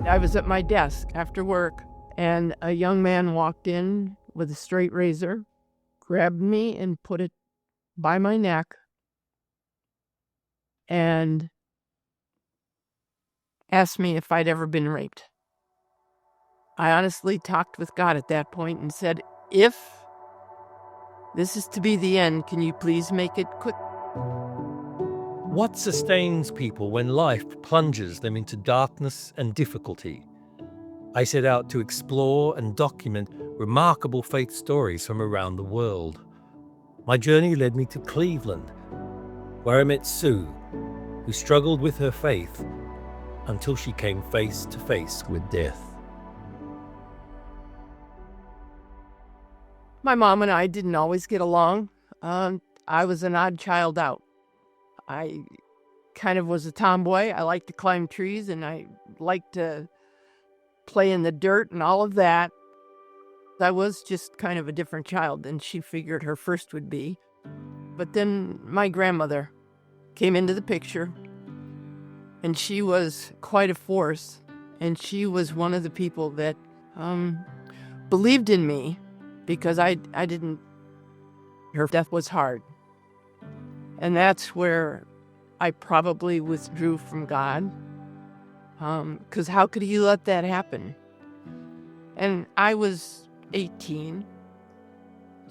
I was at my desk after work, and a young man walked in with a straight razor, grabbed me and put it by my neck, and asked me if I'd ever been raped. I honestly talked with God at that point and said, if this is to be the end, can you please make it quick? What sustains people when life plunges them into darkness and difficulty? I set out to explore and document remarkable faith stories from around the world. My journey led me to Cleveland, where I met Sue, who struggled with her faith until she came face to face with death. My mom and I didn't always get along. I was an odd child out. I kind of was a tomboy. I liked to climb trees and I liked to play in the dirt and all of that. I was just kind of a different child than she figured her first would be. But then my grandmother came into the picture, and she was quite a force, and she was one of the people that believed in me because I didn't. Her death was hard. And that's where I probably withdrew from God. Because how could he let that happen? And I was 18.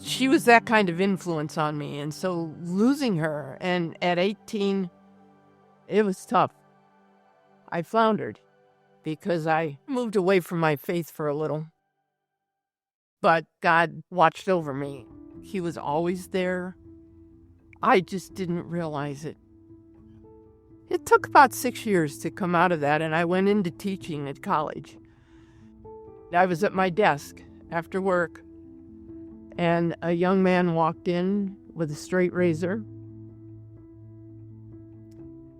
She was that kind of influence on me. And so losing her, and at 18, it was tough. I floundered because I moved away from my faith for a little. But God watched over me. He was always there. I just didn't realize it. It took about 6 years to come out of that, and I went into teaching at college. I was at my desk after work, and a young man walked in with a straight razor,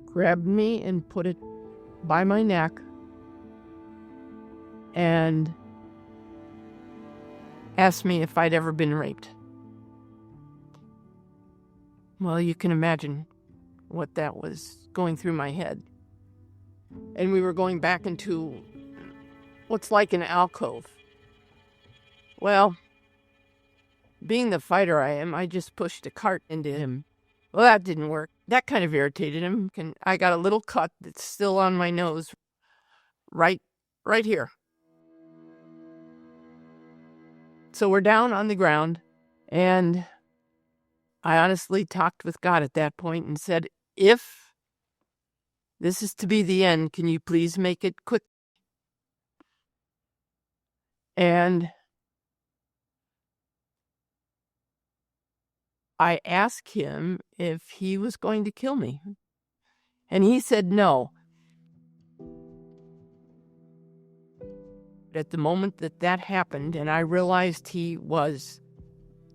grabbed me and put it by my neck, and asked me if I'd ever been raped. Well, you can imagine what that was going through my head. And we were going back into what's like an alcove. Well, being the fighter I am, I just pushed a cart into him. Well, that didn't work. That kind of irritated him. I got a little cut that's still on my nose, right here. So we're down on the ground, and I honestly talked with God at that point and said, if this is to be the end, can you please make it quick? And I asked him if he was going to kill me. And he said no. At the moment that happened, and I realized he was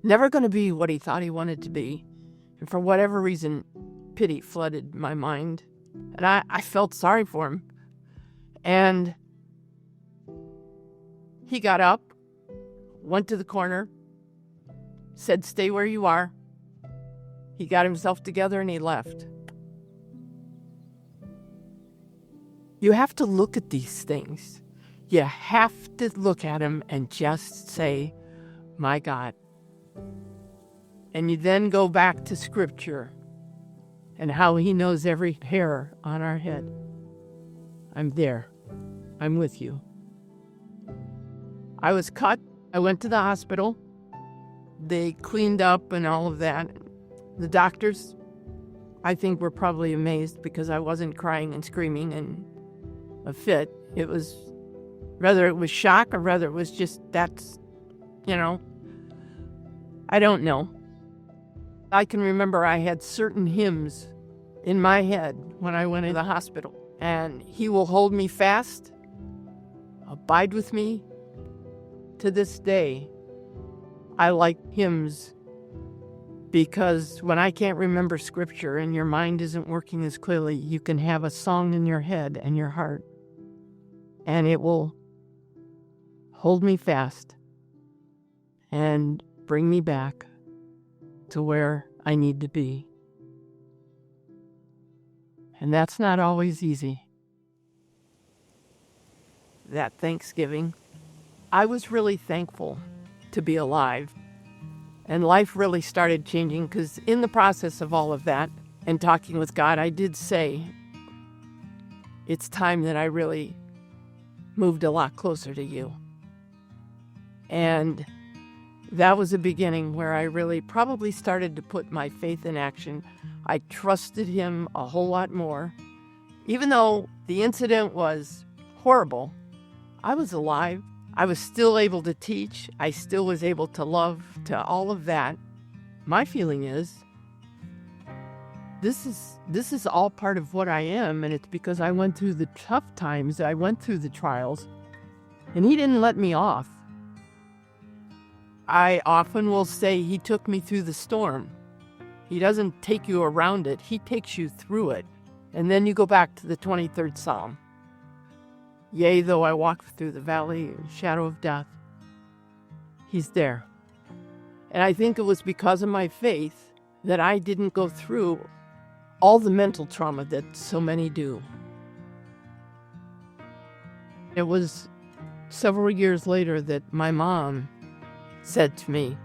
never going to be what he thought he wanted to be, and for whatever reason, pity flooded my mind. And I felt sorry for him. And he got up, went to the corner, said, "Stay where you are." He got himself together and he left. You have to look at these things. You have to look at them and just say, my God. And you then go back to Scripture and how he knows every hair on our head. I'm there. I'm with you. I was cut. I went to the hospital. They cleaned up and all of that. The doctors, I think, were probably amazed because I wasn't crying and screaming in a fit. It was, whether it was shock or whether it was just, I don't know. I can remember I had certain hymns in my head when I went to the hospital. And he will hold me fast, abide with me. To this day, I like hymns because when I can't remember Scripture and your mind isn't working as clearly, you can have a song in your head and your heart, and it will hold me fast and bring me back to where I need to be. And that's not always easy. that Thanksgiving, I was really thankful to be alive. And life really started changing because in the process of all of that and talking with God, I did say, it's time that I really moved a lot closer to you. And that was a beginning where I really probably started to put my faith in action. I trusted him a whole lot more. Even though the incident was horrible, I was alive. I was still able to teach. I still was able to love, to all of that. My feeling is this is all part of what I am, and it's because I went through the tough times, I went through the trials, and he didn't let me off. I often will say he took me through the storm. He doesn't take you around it, he takes you through it. And then you go back to the 23rd Psalm. Yea, though I walk through the valley of shadow of death, he's there. And I think it was because of my faith that I didn't go through all the mental trauma that so many do. It was several years later that my mom said to me,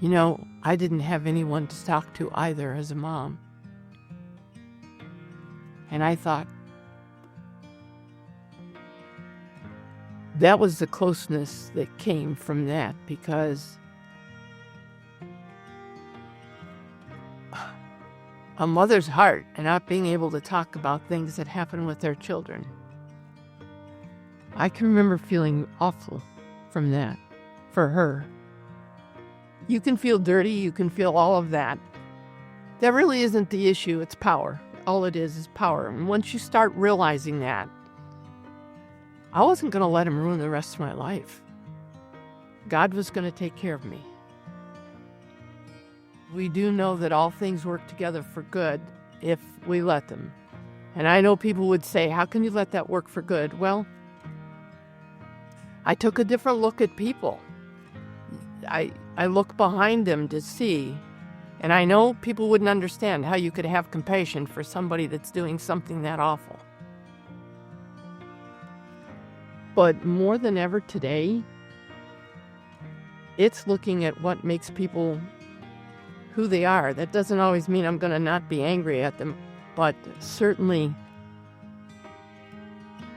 you know, I didn't have anyone to talk to either as a mom. And I thought, that was the closeness that came from that, because a mother's heart and not being able to talk about things that happen with their children. I can remember feeling awful from that, for her. You can feel dirty, you can feel all of that. That really isn't the issue, it's power. All it is power. And once you start realizing that, I wasn't going to let him ruin the rest of my life. God was going to take care of me. We do know that all things work together for good if we let them. And I know people would say, how can you let that work for good? Well, I took a different look at people. I look behind them to see, and I know people wouldn't understand how you could have compassion for somebody that's doing something that awful. But more than ever today, it's looking at what makes people who they are. That doesn't always mean I'm going to not be angry at them, but certainly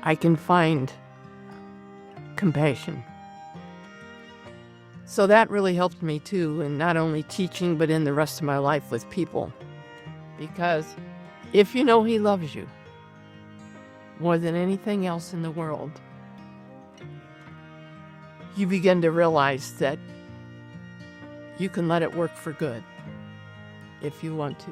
I can find compassion. So that really helped me too, in not only teaching, but in the rest of my life with people. Because if you know he loves you more than anything else in the world, you begin to realize that you can let it work for good if you want to.